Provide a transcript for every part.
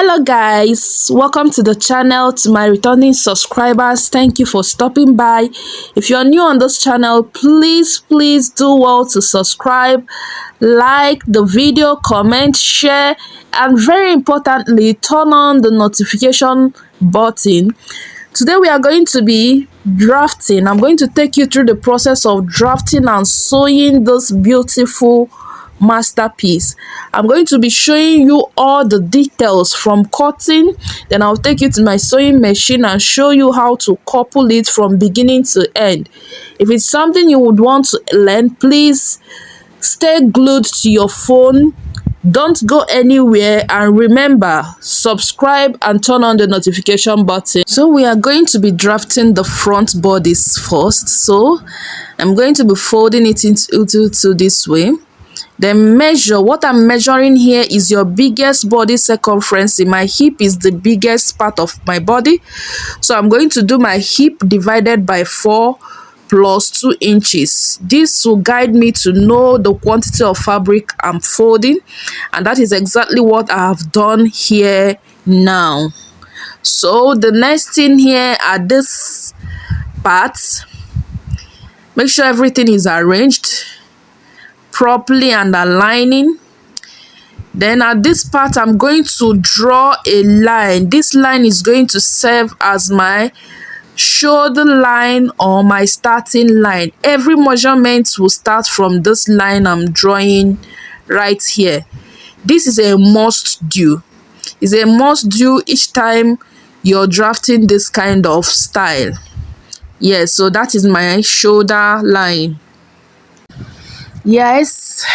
Hello guys, welcome to the channel. To my returning subscribers, thank you for stopping by. If you're new on this channel, please do well to subscribe, like the video, comment, share, and very importantly, turn on the notification button. Today we are going to be drafting. I'm going to take you through the process of drafting and sewing this beautiful masterpiece. I'm going to be showing you all the details from cutting, then I'll take you to my sewing machine and show you how to couple it from beginning to end. If it's something you would want to learn, please stay glued to your phone, don't go anywhere, and remember, subscribe and turn on the notification button. So we are going to be drafting the front bodies first. So I'm going to be folding it into this way. Then measure. What I'm measuring here is your biggest body circumference. My hip is the biggest part of my body, so I'm going to do my hip divided by 4 plus 2 inches. This will guide me to know the quantity of fabric I'm folding, and that is exactly what I have done here now. So the next thing here are this parts. Make sure everything is arranged properly and aligning. Then at this part, I'm going to draw a line. This line is going to serve as my shoulder line or my starting line. Every measurement will start from this line I'm drawing right here. This is a must do. It's a must do each time you're drafting this kind of style. Yes, so that is my shoulder line. Yes,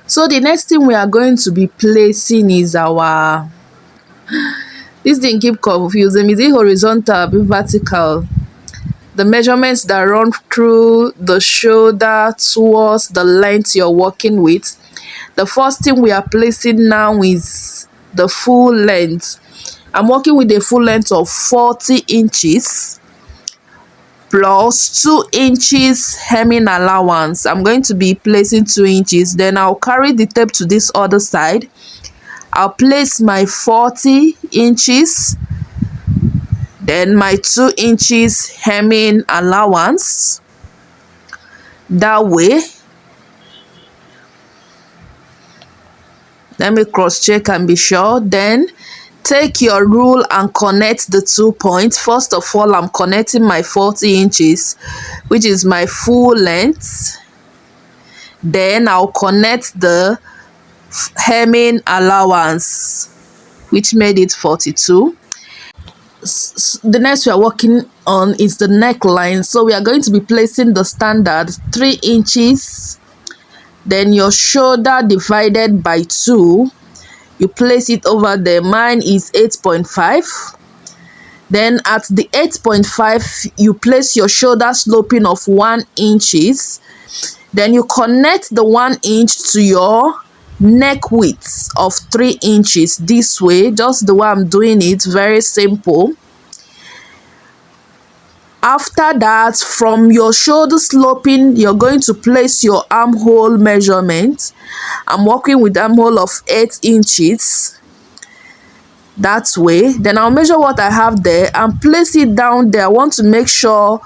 so the next thing we are going to be placing is our, this thing keep confusing me. Is it horizontal or vertical? The measurements that run through the shoulder towards the length you're working with. The first thing we are placing now is the full length. I'm working with a full length of 40 inches plus 2 inches hemming allowance. I'm going to be placing 2 inches. Then I'll carry the tape to this other side. I'll place my 40 inches, then my 2 inches hemming allowance. That way, let me cross check and be sure. Then take your rule and connect the 2 points. First of all, I'm connecting my 40 inches, which is my full length. Then I'll connect the hemming allowance, which made it 42. The next we are working on is the neckline. So we are going to be placing the standard 3 inches. Then your shoulder divided by 2. You place it over there. Mine is 8.5. Then at the 8.5, you place your shoulder sloping of 1 inches. Then you connect the 1 inch to your neck width of 3 inches this way, just the way I'm doing it. Very simple. After that, from your shoulder sloping, you're going to place your armhole measurement. I'm working with armhole of 8 inches. That way. Then I'll measure what I have there and place it down there. I want to make sure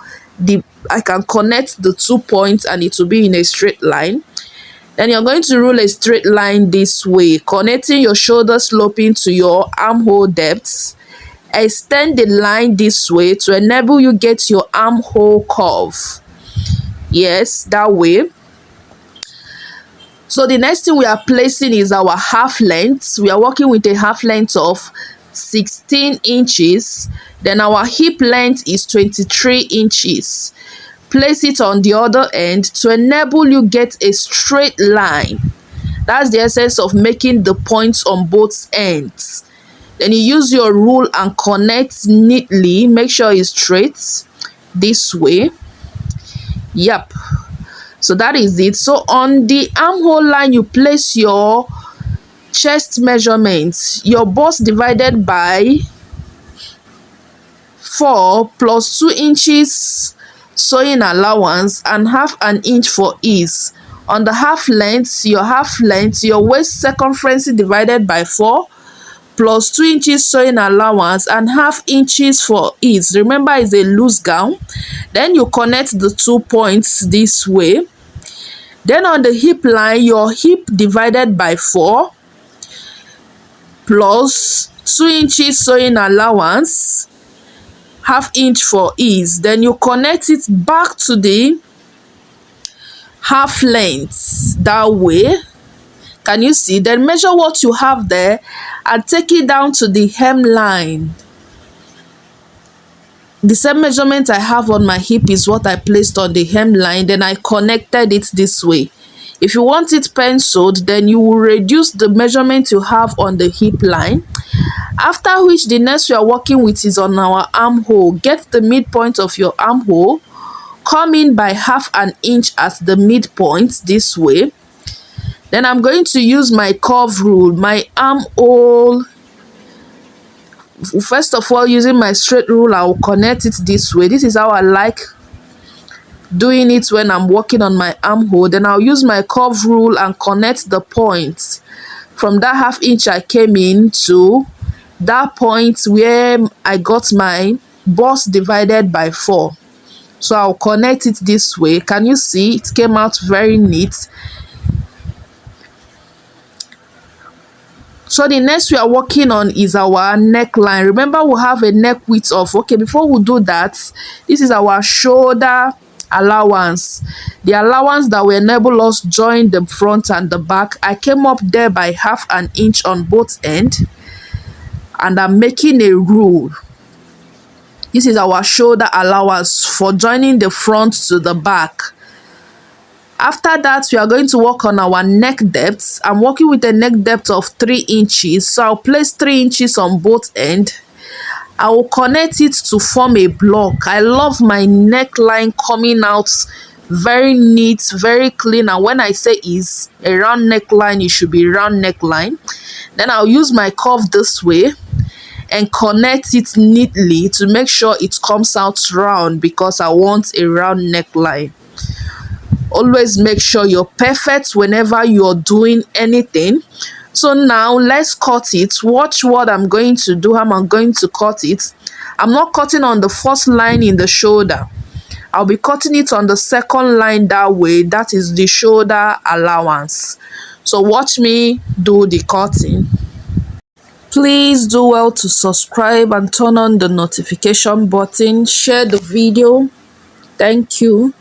I can connect the 2 points and it will be in a straight line. Then you're going to rule a straight line this way, connecting your shoulder sloping to your armhole depth. Extend the line this way to enable you get your armhole curve. Yes, that way. So the next thing we are placing is our half length. We are working with a half length of 16 inches. Then our hip length is 23 inches. Place it on the other end to enable you get a straight line. That's the essence of making the points on both ends. Then you use your rule and connect neatly. Make sure it's straight this way. Yep. So that is it. So on the armhole line, you place your chest measurements. Your bust divided by 4 plus 2 inches sewing allowance and half an inch for ease. On the half length, your waist circumference divided by 4 plus 2 inches sewing allowance and half inches for ease. Remember, it's a loose gown. Then you connect the 2 points this way. Then on the hip line, your hip divided by 4 plus 2 inches sewing allowance, half inch for ease. Then you connect it back to the half length that way. Can you see? Then measure what you have there and take it down to the hemline. The same measurement I have on my hip is what I placed on the hemline. Then I connected it this way. If you want it penciled, then you will reduce the measurement you have on the hip line. After which, the next we are working with is on our armhole. Get the midpoint of your armhole. Come in by half an inch at the midpoint this way. Then I'm going to use my curve rule, my armhole. First of all, using my straight rule, I will connect it this way. This is how I like doing it when I'm working on my armhole. Then I'll use my curve rule and connect the points from that half inch I came in to that point where I got my bust divided by 4. So I'll connect it this way. Can you see? It came out very neat. So the next we are working on is our neckline. Remember, we have a neck width of, okay, before we do that, this is our shoulder allowance, the allowance that will enable us join the front and the back. I came up there by half an inch on both ends, and I'm making a rule. This is our shoulder allowance for joining the front to the back. After that, we are going to work on our neck depth. I'm working with a neck depth of 3 inches. So I'll place 3 inches on both ends. I will connect it to form a block. I love my neckline coming out very neat, very clean. And when I say is a round neckline, it should be round neckline. Then I'll use my curve this way and connect it neatly to make sure it comes out round, because I want a round neckline. Always make sure you're perfect whenever you're doing anything. So now let's cut it. Watch what I'm going to do. How I'm going to cut it. I'm not cutting on the first line in the shoulder. I'll be cutting it on the second line that way. That is the shoulder allowance. So watch me do the cutting. Please do well to subscribe and turn on the notification button. Share the video. Thank you.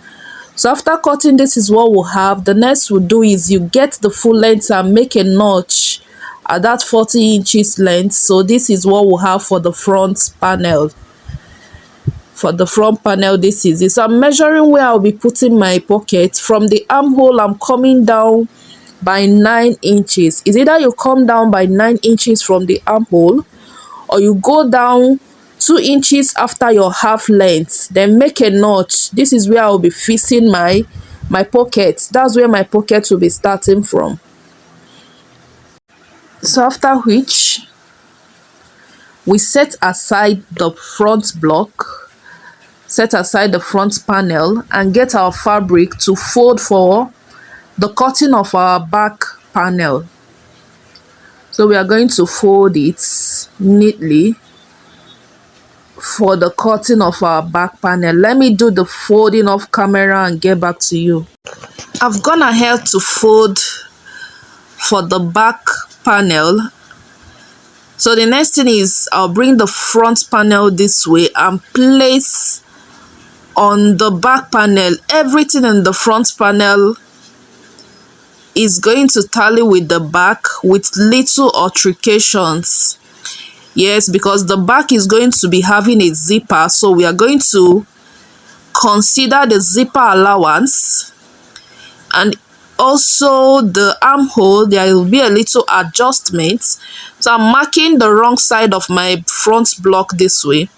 So after cutting, this is what we'll have. The next we'll do is you get the full length and make a notch at that 40 inches length. So this is what we'll have for the front panel. For the front panel, this is it. So I'm measuring where I'll be putting my pocket. From the armhole, I'm coming down by 9 inches. It's either you come down by 9 inches from the armhole, or you go down 2 inches after your half length, then make a notch. This is where I'll be fixing my pocket. That's where my pocket will be starting from. So after which, we set aside the front block, set aside the front panel, and get our fabric to fold for the cutting of our back panel. So we are going to fold it neatly for the cutting of our back panel. Let me do the folding off camera and get back to you. I've gone ahead to fold for the back panel. So the next thing is I'll bring the front panel this way and place on the back panel. Everything in the front panel is going to tally with the back with little alterations. Yes, because the back is going to be having a zipper, so we are going to consider the zipper allowance, and also the armhole. There will be a little adjustment. So I'm marking the wrong side of my front block this way.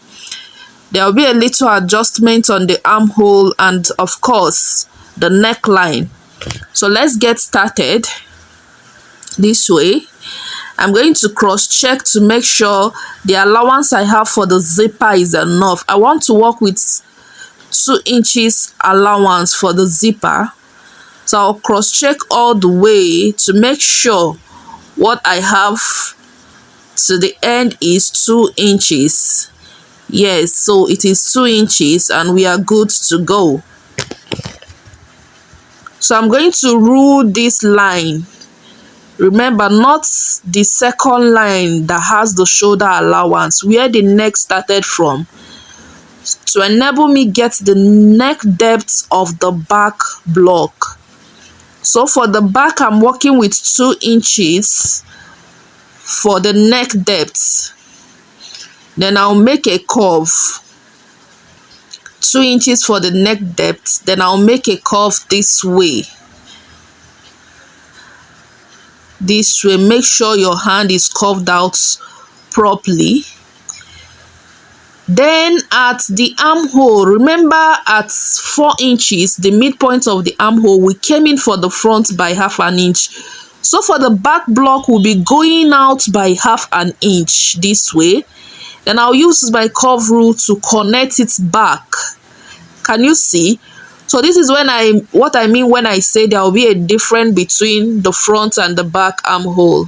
There will be a little adjustment on the armhole and of course the neckline. So let's get started this way. I'm going to cross check to make sure the allowance I have for the zipper is enough. I want to work with 2 inches allowance for the zipper. So I'll cross check all the way to make sure what I have to the end is 2 inches. Yes, so it is 2 inches and we are good to go. So I'm going to rule this line. Remember, not the second line that has the shoulder allowance, where the neck started from, to enable me get the neck depth of the back block. So for the back, I'm working with 2 inches for the neck depth. Then I'll make a curve. 2 inches for the neck depth. Then I'll make a curve this way. This way, make sure your hand is curved out properly. Then at the armhole, remember at 4 inches, the midpoint of the armhole, we came in for the front by half an inch. So for the back block, we'll be going out by half an inch this way. Then I'll use my curve rule to connect it back. Can you see? So this is what I mean when I say there will be a difference between the front and the back armhole.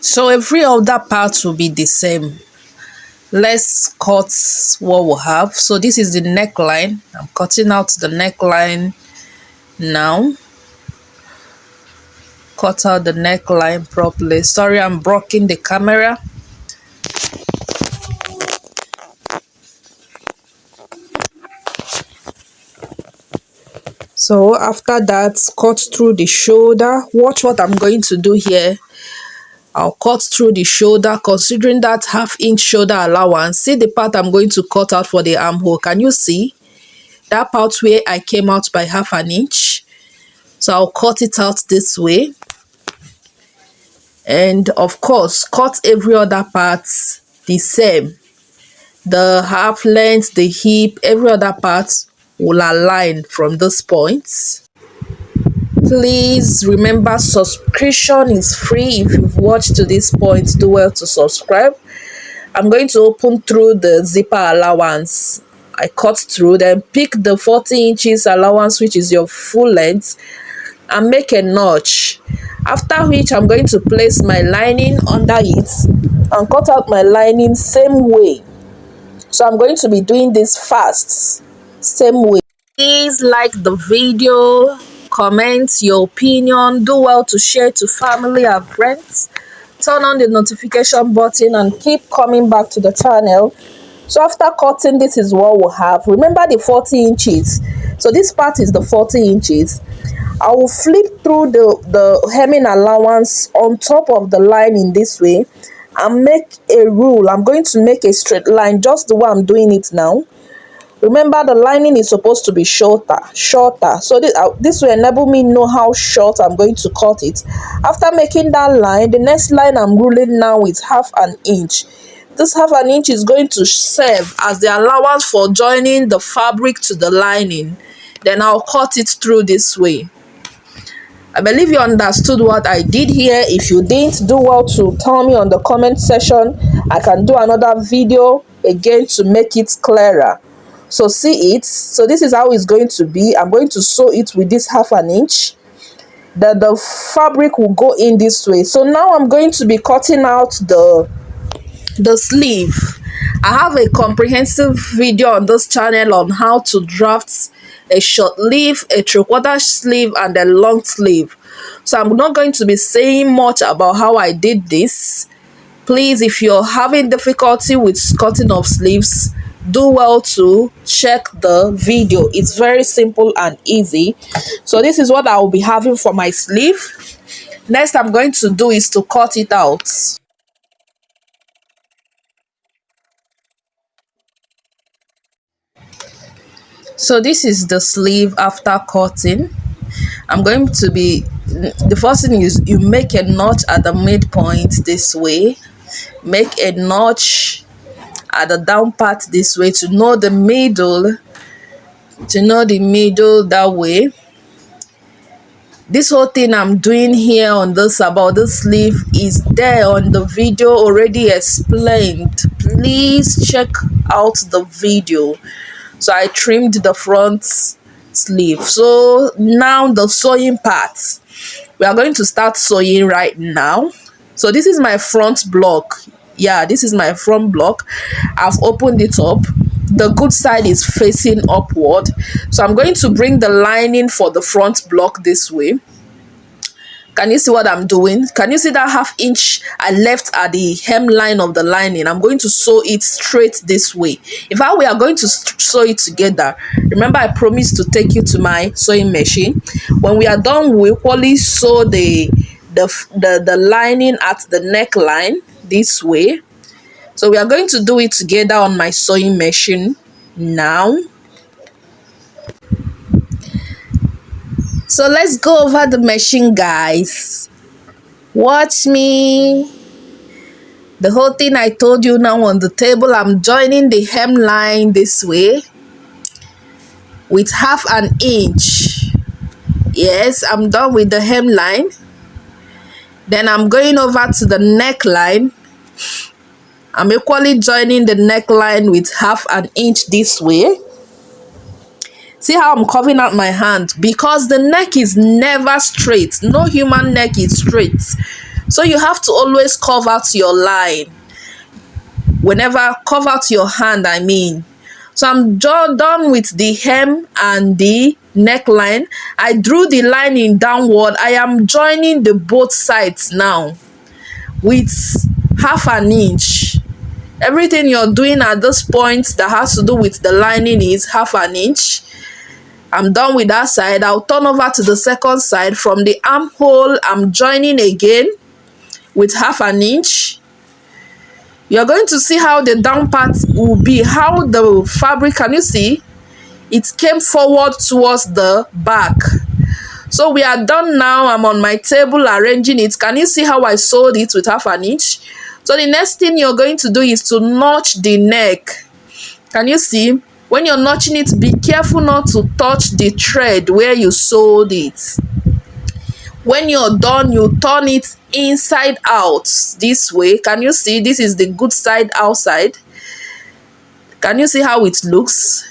So every other part will be the same. Let's cut what we have. So this is the neckline. I'm cutting out the neckline now. Cut out the neckline properly. Sorry, I'm blocking the camera. So after that, cut through the shoulder. Watch what I'm going to do here. I'll cut through the shoulder, considering that half-inch shoulder allowance. See the part I'm going to cut out for the armhole. Can you see? That part where I came out by half an inch. So I'll cut it out this way. And of course, cut every other part the same. The half length, the hip, every other part will align from this point. Please remember, subscription is free. If you've watched to this point, do well to subscribe. I'm going to open through the zipper allowance. I cut through, then pick the 40 inches allowance, which is your full length, and make a notch. After which, I'm going to place my lining under it and cut out my lining same way. So I'm going to be doing this fast, same way. Please like the video, comment your opinion, do well to share to family and friends, turn on the notification button and keep coming back to the channel. So after cutting, this is what we'll have. Remember the 40 inches. So this part is the 40 inches. I will flip through the hemming allowance on top of the line in this way and make a rule. I'm going to make a straight line just the way I'm doing it now. Remember, the lining is supposed to be shorter. So this will enable me know how short I'm going to cut it. After making that line, the next line I'm ruling now is half an inch. This half an inch is going to serve as the allowance for joining the fabric to the lining. Then I'll cut it through this way. I believe you understood what I did here. If you didn't, do well to tell me on the comment section. I can do another video again to make it clearer. So see it. So this is how it's going to be. I'm going to sew it with this half an inch. The fabric will go in this way. So now I'm going to be cutting out the sleeve. I have a comprehensive video on this channel on how to draft a short sleeve, a 3/4 sleeve, and a long sleeve. So I'm not going to be saying much about how I did this. Please, if you're having difficulty with cutting of sleeves, do well to check the video. It's very simple and easy. So this is what I will be having for my sleeve. Next I'm going to do is to cut it out. So this is the sleeve after cutting. I'm going to be, the first thing is you make a notch at the midpoint this way. Make a notch at the down part this way to know the middle, that way. This whole thing I'm doing here on this about the sleeve is there on the video already explained. Please check out the video. So I trimmed the front sleeve. So now the sewing part. We are going to start sewing right now. So this is my front block. Yeah, this is my front block. I've opened it up. The good side is facing upward. So I'm going to bring the lining for the front block this way. Can you see what I'm doing? Can you see that ½ inch I left at the hemline of the lining? I'm going to sew it straight this way. In fact, we are going to sew it together. Remember, I promised to take you to my sewing machine. When we are done, we equally sew the lining at the neckline this way. So we are going to do it together on my sewing machine now. So let's go over the machine, guys. Watch me. The whole thing I told you now on the table. I'm joining the hemline this way with ½ inch. Yes, I'm done with the hemline. Then I'm going over to the neckline. I'm equally joining the neckline with ½ inch this way. See how I'm curving out my hand? Because the neck is never straight. No human neck is straight. So you have to always curve out your line. Curve out your hand, I mean. So I'm done with the hem and the neckline. I drew the lining downward. I am joining the both sides now with ½ inch. Everything you're doing at this point that has to do with the lining is ½ inch. I'm done with that side. I'll turn over to the second side. From the armhole, I'm joining again with ½ inch. You're going to see how the down part will be, how the fabric, can you see? It came forward towards the back. So we are done now. I'm on my table arranging it. Can you see how I sewed it with ½ inch? So the next thing you're going to do is to notch the neck. Can you see? When you're notching it, be careful not to touch the thread where you sewed it. When you're done, you turn it inside out this way. Can you see? This is the good side outside. Can you see how it looks?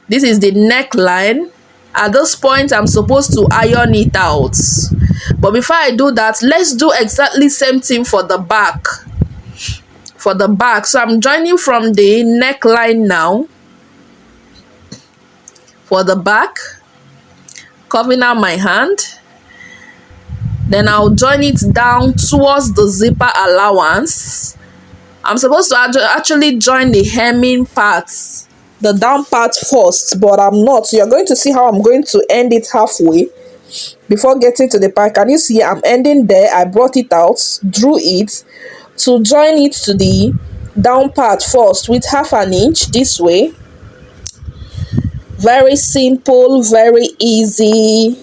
This is the neckline. At this point, I'm supposed to iron it out. But before I do that, let's do exactly same thing for the back. For the back. So I'm joining from the neckline now. For the back, curving out my hand. Then I'll join it down towards the zipper allowance. I'm supposed to actually join the hemming part, the down part first, but I'm not. So you're going to see how I'm going to end it halfway before getting to the part. Can you see I'm ending there? I brought it out, drew it to join it to the down part first with ½ inch this way. Very simple, very easy.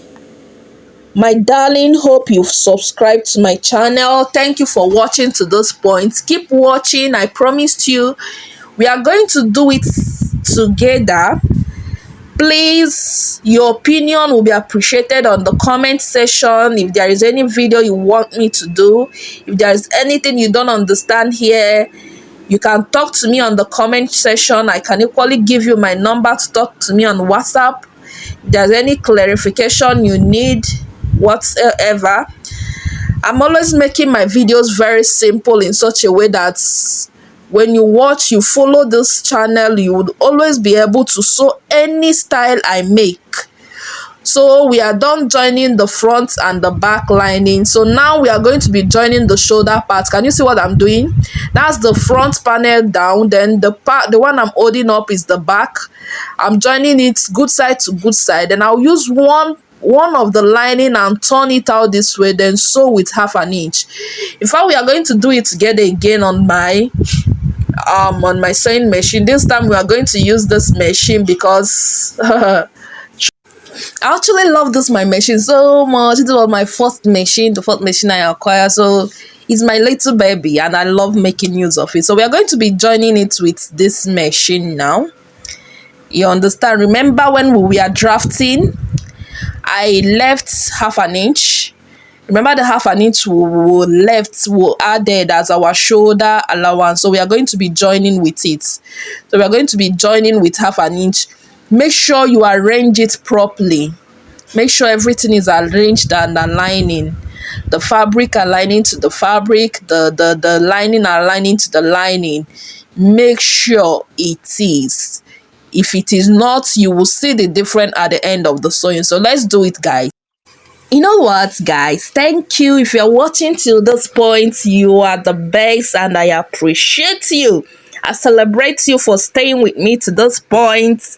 My darling, hope you've subscribed to my channel. Thank you for watching to this point. Keep watching. I promised you we are going to do it together. Please, your opinion will be appreciated on the comment section. If there is any video you want me to do, if there is anything you don't understand here, you can talk to me on the comment section. I can equally give you my number to talk to me on WhatsApp. If there's any clarification you need, whatsoever. I'm always making my videos very simple in such a way that when you watch, you follow this channel, you would always be able to sew any style I make. So we are done joining the front and the back lining. So now we are going to be joining the shoulder part. Can you see what I'm doing? That's the front panel down. Then the one I'm holding up is the back. I'm joining it good side to good side. And I'll use one of the lining and turn it out this way, then sew with ½ inch. In fact, we are going to do it together again on my sewing machine. This time we are going to use this machine because I actually love my machine so much. It was my first machine, the first machine I acquired. So it's my little baby and I love making use of it. So we are going to be joining it with this machine now. You understand? Remember when we were drafting, I left ½ inch. Remember the ½ inch we added as our shoulder allowance. So we are going to be joining with it. So we are going to be joining with ½ inch. Make sure you arrange it properly. Make sure everything is arranged and aligning. the fabric aligning to the fabric, the lining aligning to the lining. Make sure it is. If it is not, you will see the difference at the end of the sewing. So let's do it, guys. You know what, guys? Thank you. If you're watching till this point, you are the best, and I appreciate you. I celebrate you for staying with me to this point.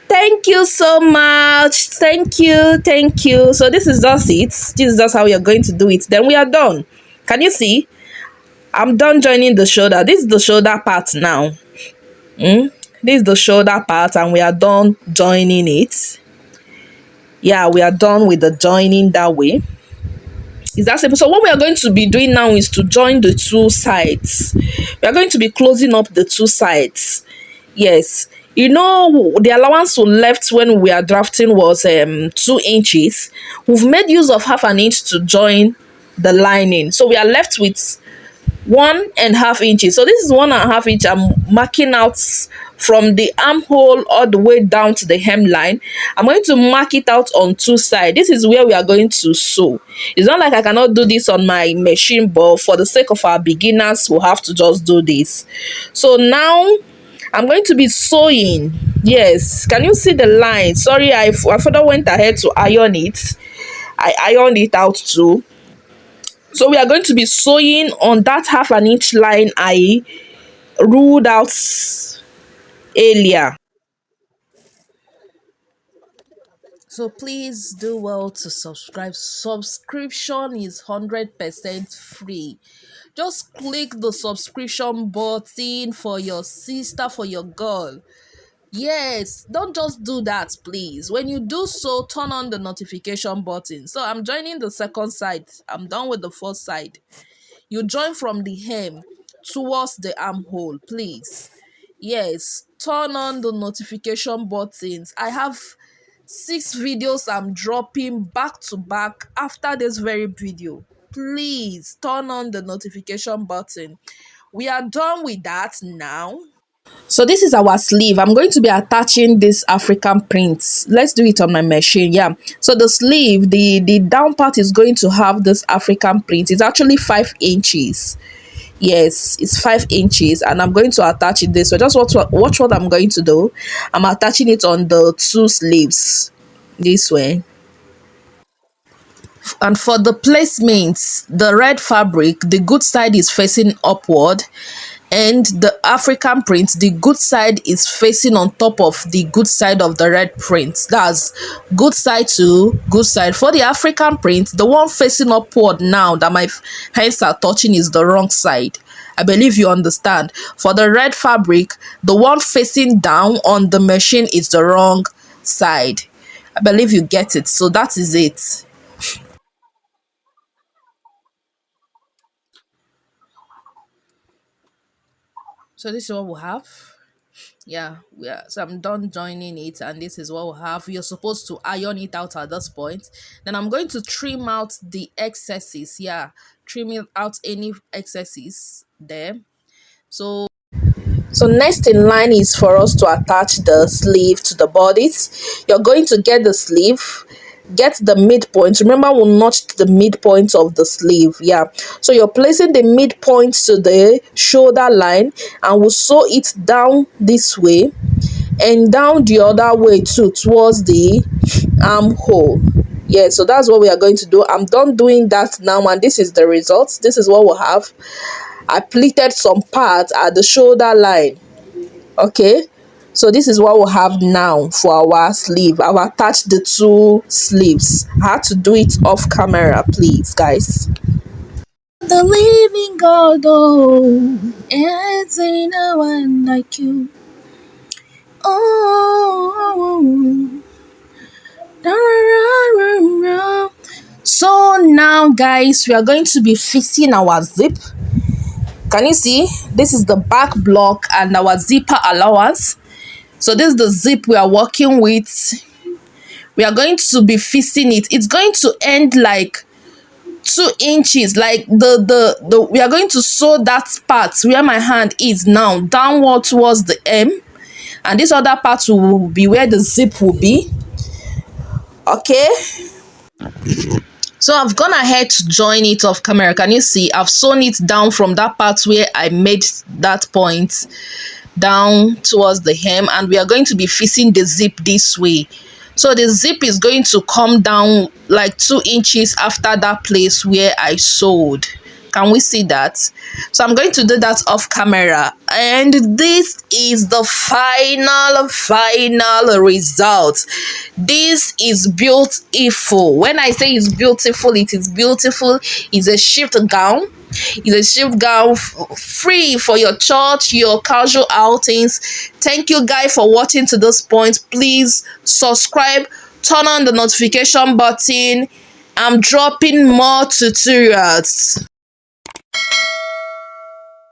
Thank you so much. Thank you. Thank you. So this is just it. This is just how you're going to do it. Then we are done. Can you see? I'm done joining the shoulder. This is the shoulder part now. This is the shoulder part, and we are done joining it. Yeah, we are done with the joining that way. Is that simple? So what we are going to be doing now is to join the two sides. We are going to be closing up the two sides. Yes. You know, the allowance we left when we are drafting was 2 inches. We've made use of half an inch to join the lining. So we are left with 1.5 inches. So this is 1.5 inch. I'm marking out from the armhole all the way down to the hemline. I'm going to mark it out on two sides. This is where we are going to sew. It's not like I cannot do this on my machine, but for the sake of our beginners, we'll have to just do this. So now I'm going to be sewing. Yes, can you see the line? Sorry, I further went ahead to iron it. I ironed it out too. So we are going to be sewing on that half an inch line I ruled out earlier. So please do well to subscribe. Subscription is 100% free. Just click the subscription button for your sister, for your girl. Yes, don't just do that, please. When you do so, turn on the notification button. So I'm joining the second side. I'm done with the first side. You join from the hem towards the armhole, please. Yes, turn on the notification buttons. I have 6 videos I'm dropping back to back after this very video. Please turn on the notification button. We are done with that now. So this is our sleeve. I'm going to be attaching this African prints. Let's do it on my machine. Yeah. So the sleeve, the down part is going to have this African print. It's actually 5 inches. Yes, it's 5 inches, and I'm going to attach it this way. Just watch what I'm going to do. I'm attaching it on the 2 sleeves this way. And for the placement, the red fabric, the good side is facing upward, and the African print, the good side is facing on top of the good side of the red print. That's good side to good side. For the African print, the one facing upward now that my hands are touching is the wrong side. I believe you understand. For the red fabric, the one facing down on the machine is the wrong side. I believe you get it. So that is it. So this is what we'll have. Yeah, so I'm done joining it, and this is what we'll have. You're supposed to iron it out at this point. Then I'm going to trim out the excesses. Yeah, trimming out any excesses there. So next in line is for us to attach the sleeve to the bodice. You're going to get the sleeve, get the midpoint. Remember, we notched the midpoint of the sleeve. Yeah, so you're placing the midpoint to the shoulder line, and we'll sew it down this way and down the other way too, towards the armhole. Yeah, so that's what we are going to do. I'm done doing that now, and this is the result. This is what we'll have. I pleated some parts at the shoulder line. Okay, so this is what we'll have now for our sleeve. I've attached the 2 sleeves. I had to do it off camera, please, guys. The living God, oh, it's ain't no one like you. Oh, so now, guys, we are going to be fixing our zip. Can you see? This is the back block and our zipper allowance. So this is the zip we are working with. We are going to be fixing it. It's going to end like 2 inches. Like the we are going to sew that part where my hand is now downward towards the M, and this other part will be where the zip will be. Okay. So I've gone ahead to join it off camera. Can you see? I've sewn it down from that part where I made that point down towards the hem, and we are going to be facing the zip this way. So the zip is going to come down like 2 inches after that place where I sewed. Can we see that? So I'm going to do that off camera, and this is the final result. This is beautiful. When I say it's beautiful, it is beautiful. It's a shift gown. It's a shift gown free for your church, your casual outings. Thank you guys for watching to this point. Please subscribe, turn on the notification button. I'm dropping more tutorials.